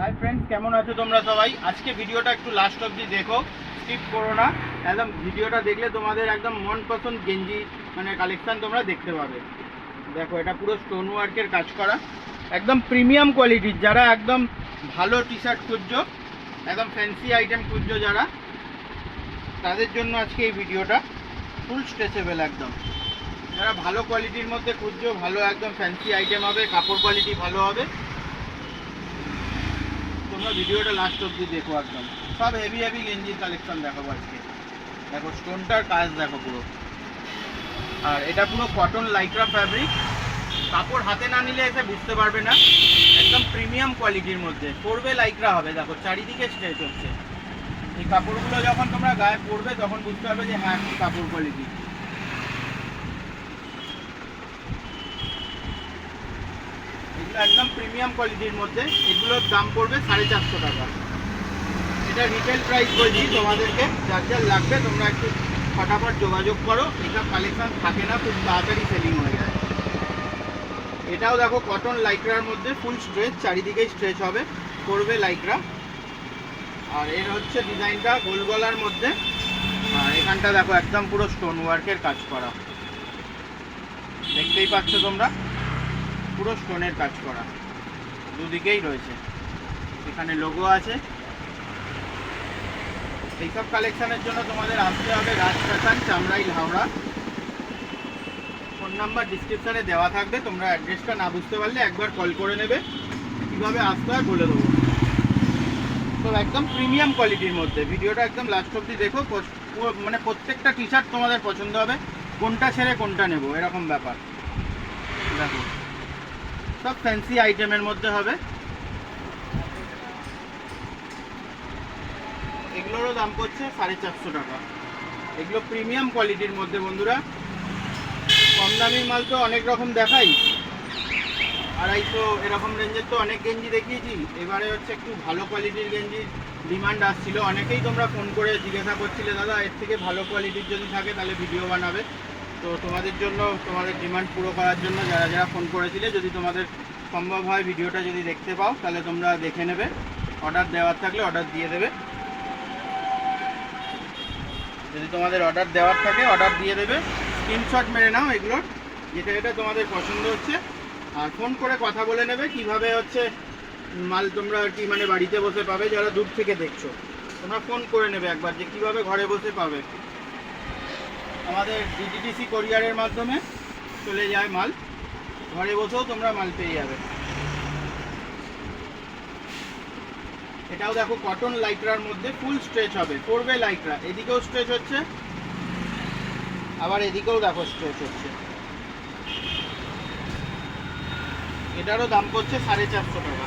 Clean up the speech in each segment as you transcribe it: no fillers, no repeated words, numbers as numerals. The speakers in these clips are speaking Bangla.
হাই ফ্রেন্ডস, কেমন আছো তোমরা সবাই? আজকে ভিডিওটা একটু লাস্ট অবধি দেখো, স্কিপ করো না। একদম ভিডিওটা দেখলে তোমাদের একদম মন পছন্দ গেঞ্জি কালেকশন তোমরা দেখতে পাবে। দেখো, এটা পুরো স্টোন ওয়ার্কের কাজ করা, একদম প্রিমিয়াম কোয়ালিটির। যারা একদম ভালো টি শার্ট খুঁজছো, একদম ফ্যান্সি আইটেম খুঁজছো যারা, তাদের জন্য আজকে এই ভিডিওটা ফুল স্ট্রেচেবল একদম। যারা ভালো কোয়ালিটির মধ্যে খুঁজছো, ভালো একদম ফ্যান্সি আইটেম হবে, কাপড় কোয়ালিটি ভালো হবে, তোমরা ভিডিওটা লাস্ট অবধি দেখো। একদম সব হেভি হেভি গেঞ্জির কালেকশন দেখাবো আজকে। দেখো স্টোনটার কাজ দেখো পুরো, আর এটা পুরো কটন লাইক্রা ফ্যাব্রিক। কাপড় হাতে না নিলে এসে বুঝতে পারবে না, একদম প্রিমিয়াম কোয়ালিটির মধ্যে। পরবে লাইক্রা হবে, দেখো চারিদিকে স্ট্রেচ হচ্ছে। এই কাপড়গুলো যখন তোমরা গায়ে পরবে তখন বুঝতে পারবে যে হ্যাঁ, কি কাপড় কোয়ালিটি। এগুলো একদম প্রিমিয়াম কোয়ালিটির মধ্যে। এগুলোর দাম পড়বে 450 টাকা। এটা রিটেল প্রাইস বলছি তোমাদেরকে, যার যার লাগবে তোমরা একটু ফটাফট যোগাযোগ করো। এইসব কালেকশন থাকে না, খুব তাড়াতাড়ি সেলিং হয়ে যায়। এটাও দেখো কটন লাইক্রার মধ্যে, ফুল স্ট্রেচ, চারিদিকেই স্ট্রেচ হবে, করবে লাইক্রা। আর এর হচ্ছে ডিজাইনটা গোল গলার মধ্যে, আর এখানটা দেখো একদম পুরো স্টোন ওয়ার্কের কাজ করা, দেখতেই পাচ্ছ তোমরা, পুরো স্টোনের কাজ করা দুদিকেই রয়েছে। এখানে লোগো আছে। এইসব কালেকশনের জন্য তোমাদের আসতে হবে রাজ ফ্যাশন, চামড়াইল, হাওড়া। ফোন নাম্বার ডিসক্রিপশানে দেওয়া থাকবে, তোমরা অ্যাড্রেসটা না বুঝতে পারলে একবার কল করে নেবে, কীভাবে আসতে হয় বলে দেবো। তো একদম প্রিমিয়াম কোয়ালিটির মধ্যে ভিডিওটা একদম লাস্ট অবধি দেখো। প্রত্যেকটা টি শার্ট তোমাদের পছন্দ হবে, কোনটা ছেড়ে কোনটা নেব এরকম ব্যাপার। দেখো সব ফ্যান্সি আইটেমের মধ্যে হবে। এগুলোরও দাম পড়ছে 450 টাকা। এগুলো প্রিমিয়াম কোয়ালিটির মধ্যে বন্ধুরা। কম দামির মাল তো অনেক রকম দেখাই, 250 এরকম রেঞ্জের তো অনেক গেঞ্জি দেখিয়েছি। এবারে হচ্ছে একটু ভালো কোয়ালিটির গেঞ্জির ডিমান্ড আসছিল, অনেকেই তোমরা ফোন করে জিজ্ঞাসা করছিলে দাদা এর থেকে ভালো কোয়ালিটির যদি থাকে তাহলে ভিডিও বানাবে। তো তোমাদের জন্য, তোমাদের ডিমান্ড পুরো করার জন্য যারা যারা ফোন করেছিলে, যদি তোমাদের সম্ভব হয় ভিডিওটা যদি দেখতে পাও তাহলে তোমরা দেখে নেবে। অর্ডার দেওয়ার থাকলে অর্ডার দিয়ে দেবে, যদি তোমাদের অর্ডার দেওয়ার থাকে অর্ডার দিয়ে দেবে। স্ক্রিনশট মেরে নাও এগুলোর, যেটা এটা তোমাদের পছন্দ হচ্ছে, আর ফোন করে কথা বলে নেবে কিভাবে হচ্ছে মাল তোমরা আর কি বাড়িতে বসে পাবে। যারা দূর থেকে দেখছো তোমরা ফোন করে নেবে একবার যে কিভাবে ঘরে বসে পাবে। আমাদের ডিটিডিসি কোরিয়ারের মাধ্যমে চলে যায় মাল, ঘরে বসেও তোমরা মাল পেয়ে যাবে। এটাও দেখো কটন লাইক্রার মধ্যে, ফুল স্ট্রেচ হবে, পরবে লাইক্রা। এদিকেও স্ট্রেচ হচ্ছে, আবার এদিকেও দেখো স্ট্রেচ হচ্ছে। এটারও দাম পড়ছে 450 টাকা।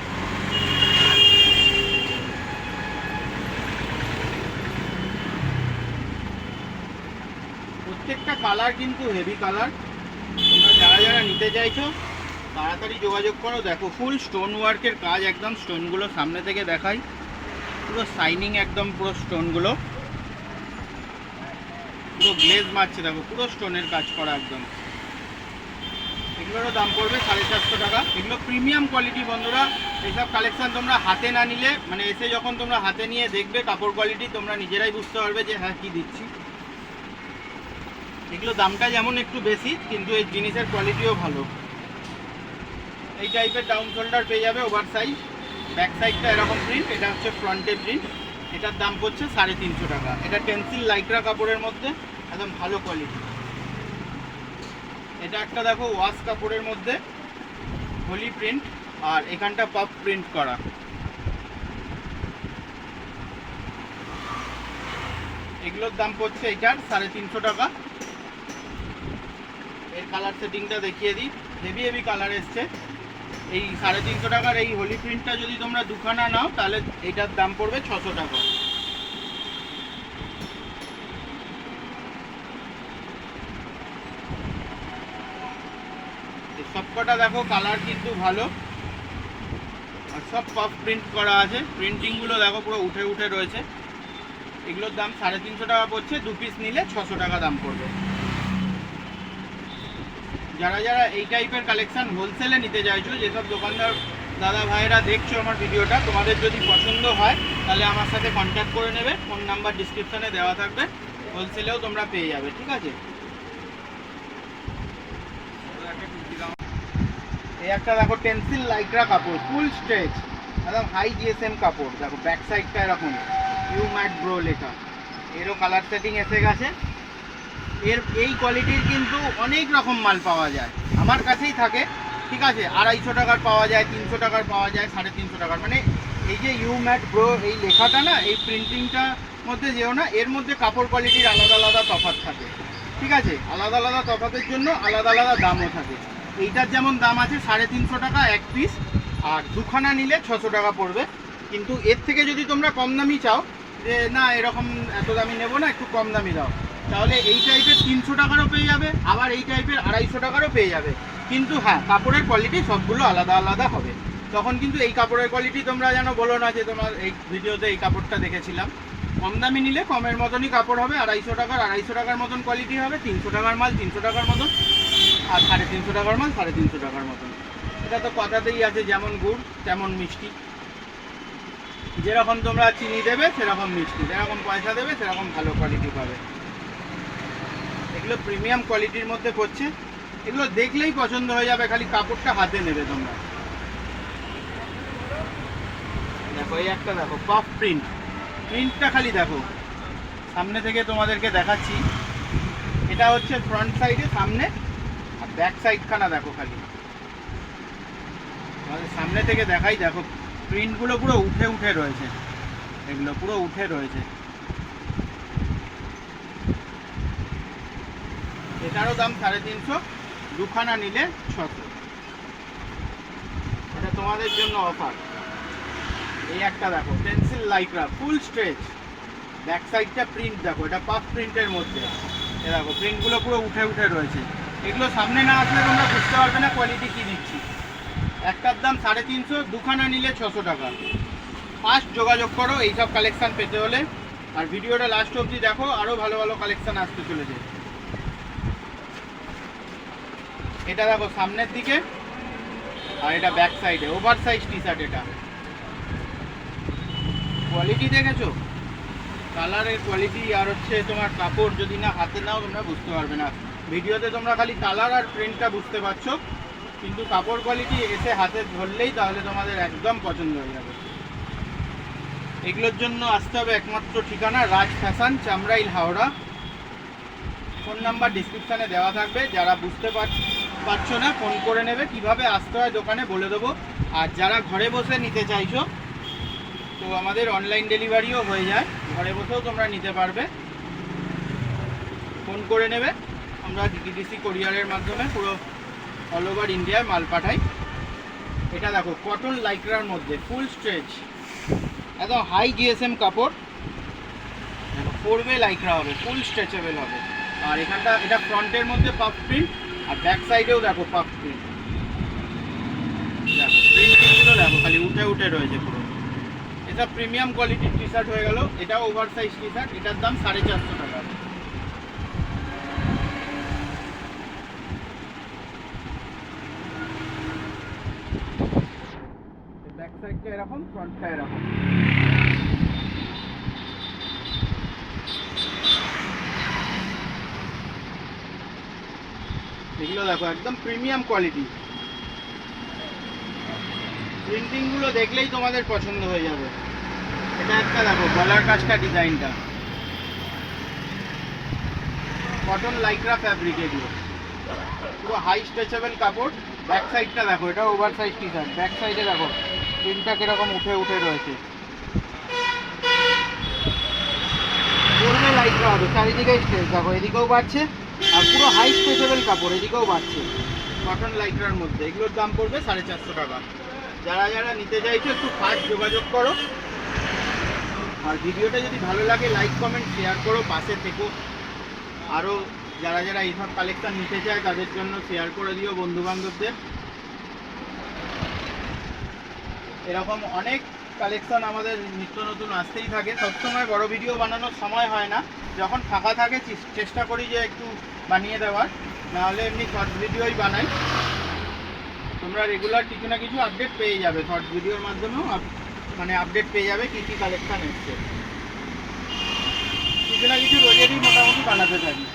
প্রত্যেকটা কালার কিন্তু হেভি কালার। তোমরা যারা যারা নিতে চাইছো তাড়াতাড়ি যোগাযোগ করো। দেখো ফুল স্টোন ওয়ার্কের কাজ, একদম স্টোনগুলো সামনে থেকে দেখাই, পুরো শাইনিং একদম, পুরো স্টোনগুলো পুরো গ্লেজ মারছে। দেখো পুরো স্টোনের কাজ করা একদম। এগুলোরও দাম পড়বে 450 টাকা। এগুলো প্রিমিয়াম কোয়ালিটি বন্ধুরা। এইসব কালেকশন তোমরা হাতে না নিলে, এসে যখন তোমরা হাতে নিয়ে দেখবে কাপড় কোয়ালিটি, তোমরা নিজেরাই বুঝতে পারবে যে হ্যাঁ কি দিচ্ছি। এগুলো দামটা যেমন একটু বেশি, কিন্তু এই জিনিসের কোয়ালিটিও ভালো। এই টাইপের ডাউন শোল্ডার পেয়ে যাবে, ওভার সাইজ, ব্যাক সাইডটা এরকম প্রিন্ট, এটা হচ্ছে ফ্রন্টে প্রিন্ট। এটার দাম পড়ছে 350 টাকা। এটা টেন্সিল লাইক্রা কাপড়ের মধ্যে, একদম ভালো কোয়ালিটি। এটা একটা দেখো ওয়াশ কাপড়ের মধ্যে, হোলি প্রিন্ট, আর এখানটা পপ প্রিন্ট করা। এগুলোর দাম পড়ছে এটার 350 টাকা। এর কালার সেটিংটা দেখিয়ে দিই, হেভি হেভি কালার এসছে। এই 350 টাকার এই হোলি প্রিন্টটা যদি তোমরা দুখানা নাও তাহলে এটার দাম পড়বে 600 টাকা। সবকটা দেখো কালার কিন্তু ভালো, আর সব পপ প্রিন্ট করা আছে। প্রিন্টিংগুলো দেখো পুরো উঠে উঠে রয়েছে। এগুলোর দাম 350 টাকা পড়ছে, 2 পিস নিলে 600 টাকা দাম পড়বে। যারা যারা এই টাইপের কালেকশন হোলসেলে নিতে চাইছো, যেসব দোকানদার দাদা ভাইয়েরা দেখছো আমার ভিডিওটা, তোমাদের যদি পছন্দ হয় তাহলে আমার সাথে কন্ট্যাক্ট করে নেবে, ফোন নাম্বার ডিসক্রিপশনে দেওয়া থাকবে, হোলসেলেও তোমরা পেয়ে যাবে, ঠিক আছে। এই একটা দেখো টেন্সিল লাইক্রা কাপড়, ফুল স্ট্রেচ, একদম হাই জিএসএম কাপড়। দেখো ব্যাক সাইডটা এরকম ইউ ম্যাট ব্রো লেখা, এরও কালার সেটিং এসে গেছে। এই কোয়ালিটির কিন্তু অনেক রকম মাল পাওয়া যায়, আমার কাছেই থাকে, ঠিক আছে। 250 টাকার পাওয়া যায়, 300 টাকার পাওয়া যায়, 350 টাকার। মানে এই যে ইউ ম্যাট ব্রো এই লেখাটা না, এই প্রিন্টিংটার মধ্যে যেও না, এর মধ্যে কাপড় কোয়ালিটির আলাদা আলাদা তফাৎ থাকে, ঠিক আছে। আলাদা আলাদা তফাতের জন্য আলাদা আলাদা দামও থাকে। এইটার যেমন দাম আছে 350 টাকা এক পিস, আর দুখানা নিলে 600 টাকা পড়বে। কিন্তু এর থেকে যদি তোমরা কম দামি চাও, যে না এরকম এত দামি নেবো না, একটু কম দামি দাও, তাহলে এই টাইপের 300 টাকারও পেয়ে যাবে, আবার এই টাইপের 250 টাকারও পেয়ে যাবে। কিন্তু হ্যাঁ, কাপড়ের কোয়ালিটি সবগুলো আলাদা আলাদা হবে। তখন কিন্তু এই কাপড়ের কোয়ালিটি তোমরা যেন বলো না যে তোমার এই ভিডিওতে এই কাপড়টা দেখেছিলাম। কম দামি নিলে কমের মতনই কাপড় হবে, 250 টাকার মতন কোয়ালিটি হবে, 300 টাকার মাল 300 টাকার মতন, আর 350 টাকার মাল 350 টাকার মতন। এটা তো কথাতেই আছে, যেমন গুড় তেমন মিষ্টি, যেরকম তোমরা চিনি দেবে সেরকম মিষ্টি, যেরকম পয়সা দেবে সেরকম ভালো কোয়ালিটি পাবে। এগুলো প্রিমিয়াম কোয়ালিটির মধ্যে পড়ছে, এগুলো দেখলেই পছন্দ হয়ে যাবে, খালি কাপড়টা হাতে নেবে তোমরা। দেখো এই একটা দেখো পাফ প্রিন্ট, প্রিন্টটা খালি দেখো, সামনে থেকে তোমাদেরকে দেখাচ্ছি। এটা হচ্ছে ফ্রন্ট সাইডে সামনে, আর ব্যাক সাইডখানা দেখো খালি, সামনে থেকে দেখাই। দেখো প্রিন্টগুলো পুরো উঠে উঠে রয়েছে, এগুলো পুরো উঠে রয়েছে। এটারও দাম 350, দুখানা নিলে 600। এটা তোমাদের জন্য অফার। এই একটা দেখো পেন্সিল লাইক্রা ফুল স্ট্রেচ, ব্যাক সাইডটা প্রিন্ট দেখো, এটা পাফ প্রিন্টের মধ্যে। এ দেখো প্রিন্টগুলো পুরো উঠে উঠে রয়েছে। এগুলো সামনে না আসলে তোমরা বুঝতে পারবে না কোয়ালিটি কী দিচ্ছি। একটার দাম 350, দুখানা নিলে 600 টাকা। ফার্স্ট যোগাযোগ করো এইসব কালেকশান পেতে হলে, আর ভিডিওটা লাস্ট অবধি দেখো, আরও ভালো ভালো কালেকশান আসতে চলেছে। এটা দেখো সামনের দিকে, আর এটা ব্যাক সাইডে ওভার সাইজ টি শার্ট। এটা কোয়ালিটি দেখেছো, কালারের কোয়ালিটি, আর হচ্ছে তোমার কাপড় যদি না হাতে নাও তোমরা বুঝতে পারবে না। ভিডিওতে তোমরা খালি কালার আর প্রিন্টটা বুঝতে পারছো, কিন্তু কাপড় কোয়ালিটি এসে হাতে ধরলেই তাহলে তোমাদের একদম পছন্দ হয়ে যাবে। এগুলোর জন্য আসতে হবে একমাত্র ঠিকানা রাজ ফ্যাশন, চামরাইল, হাওড়া। ফোন নাম্বার ডিসক্রিপশানে দেওয়া থাকবে, যারা বুঝতে পারছো না ফোন করে নেবে, কিভাবে আসতে হয় দোকানে বলে দেবো। আর যারা ঘরে বসে নিতে চাইছো, তো আমাদের অনলাইন ডেলিভারিও হয়ে যায়, ঘরে বসেও তোমরা নিতে পারবে। ফোন করে নেবে, আমরা ডিটিডিসি কোরিয়ারের মাধ্যমে পুরো অল ওভার ইন্ডিয়ায় মাল পাঠাই। এটা দেখো কটন লাইক্রার মধ্যে ফুল স্ট্রেচ, একদম হাই জিএসএম কাপড়। দেখো 4 লাইক্রা হবে, ফুল স্ট্রেচেবল হবে। আর এখানটা এটা ফ্রন্টের মধ্যে পাফ প্রিন্ট, আর ব্যাক সাইডেও দেখো পাফ প্রিন্ট। দেখো প্রিন্টগুলো দেখো খালি উঠে উঠে রয়েছে পুরো। এটা প্রিমিয়াম কোয়ালিটির টি শার্ট হয়ে গেল। এটাও ওভার সাইজ টি শার্ট, এটার দাম 450 টাকা। ব্যাক সাইডটা এরকম, ফ্রন্টটা এরকম। এগুলো দেখো একদম প্রিমিয়াম কোয়ালিটি, প্রিন্টিংগুলো দেখলেই তোমাদের পছন্দ হয়ে যাবে। এটা একটা দেখো গলার কাজটা, ডিজাইনটা কটন লাইক্রা ফ্যাব্রিক, এগুলো পুরো হাই স্ট্রেচেবল কাপড়। ব্যাক সাইডটা দেখো, এটা over size T shirt, back সাইডে দেখো প্রিন্টটা কিরকম উঠে উঠে রয়েছে। পুরো লাইক্রা হবে, চারিদিকে স্ট্রেচ দেখো, এদিকেও বাড়ছে, আর পুরো হাই স্ট্রেচেবল কাপড়, এদিকেও বাড়ছে। কটন লাইক্রার মধ্যে এগুলোর দাম পড়বে 450 টাকা। যারা যারা নিতে চাইছো একটু ফাস্ট যোগাযোগ করো। আর ভিডিওটা যদি ভালো লাগে লাইক কমেন্ট শেয়ার করো, পাশে থেকো। আরও যারা যারা এইসব কালেকশান নিতে চায় তাদের জন্য শেয়ার করে দিও বন্ধুবান্ধবদের। এরকম অনেক কালেকশান আমাদের নিত্য নতুন আসতেই থাকে। সবসময় বড় ভিডিও বানানোর সময় হয় না, যখন ফাঁকা থাকে চেষ্টা করি যে একটু বানিয়ে দেওয়ার, নাহলে এমনি শর্ট ভিডিওই বানাই। তোমরা রেগুলার কিছু না কিছু আপডেট পেয়ে যাবে, শর্ট ভিডিওর মাধ্যমেও মানে আপডেট পেয়ে যাবে কী কী কালেকশান এসছে। কিছু না কিছু রোজেরই মোটামুটি বানাতে থাকি।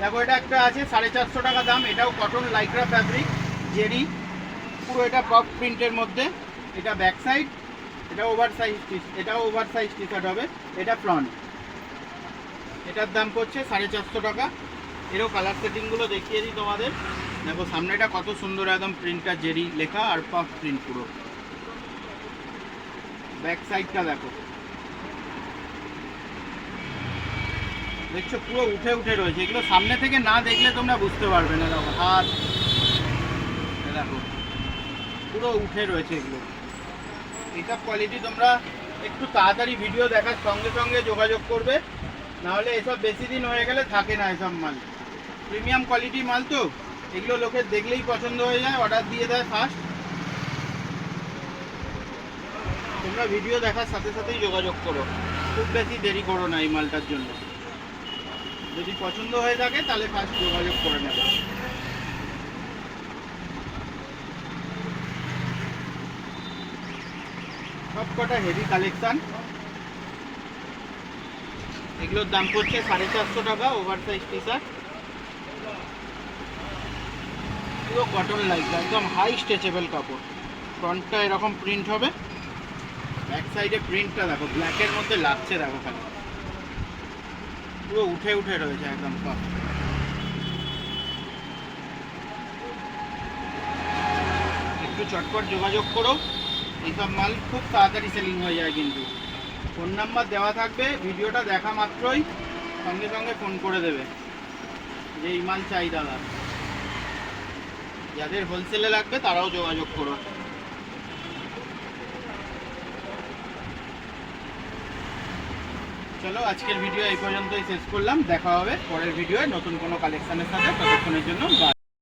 দেখো এটা একটা আছে 450 টাকা দাম, এটাও কটন লাইক্রা ফ্যাব্রিক জেরি, পুরো এটা পপ প্রিন্টের মধ্যে। এটা ব্যাক সাইড, এটা ওভার সাইজ এটাও ওভার সাইজ টি শার্ট হবে। এটা ফ্রন্ট, এটার দাম পড়ছে 450 টাকা। এরও কালার সেটিংগুলো দেখিয়ে দিই তোমাদের। দেখো সামনেটা কত সুন্দর একদম প্রিন্টটা জেরি লেখা আর পপ প্রিন্ট পুরো। ব্যাক সাইডটা দেখো, দেখছো পুরো উঠে উঠে রয়েছে। এগুলো সামনে থেকে না দেখলে তোমরা বুঝতে পারবে না। দেখো হাত, দেখো পুরো উঠে রয়েছে এগুলো। এইসব কোয়ালিটি তোমরা একটু তাড়াতাড়ি ভিডিও দেখার সঙ্গে সঙ্গে যোগাযোগ করবে, নাহলে এসব বেশি দিন হয়ে গেলে থাকে না এসব মাল। প্রিমিয়াম কোয়ালিটি মাল তো, এগুলো লোকের দেখলেই পছন্দ হয়ে যায়, অর্ডার দিয়ে দেয় ফার্স্ট। তোমরা ভিডিও দেখার সাথে সাথেই যোগাযোগ করো, খুব বেশি দেরি করো না এই মালটার জন্য। যদি পছন্দ হয়ে থাকে তাহলে ফার্স্ট যোগাযোগ করে নেবে। সব কটা হেভি কালেকশান, এগুলোর দাম পড়ছে 450 টাকা। ওভার সাইজ টি শার্ট, পুরো কটন লাইক্রা, একদম হাই স্ট্রেচেবল কাপড়। ফ্রন্টটা এরকম প্রিন্ট হবে, ব্যাক সাইডে প্রিন্টটা দেখো ব্ল্যাকের মধ্যে লাগছে, দেখো খালি পুরো উঠে উঠে রয়েছে একদম সব। একটু চটপট যোগাযোগ করো, এইসব মাল খুব তাড়াতাড়ি সেলিং হয়ে যায়। কিন্তু ফোন নাম্বার দেওয়া থাকবে, ভিডিওটা দেখা মাত্রই সঙ্গে সঙ্গে ফোন করে দেবে যে এই মাল চাই দাদা। যাদের হোলসেলে লাগবে তারাও যোগাযোগ করো। চলো আজকের ভিডিও এই পর্যন্তই শেষ করলাম, দেখা হবে পরের ভিডিওয়ে নতুন কোনো কালেকশানের সাথে। ততক্ষণের জন্য বাই।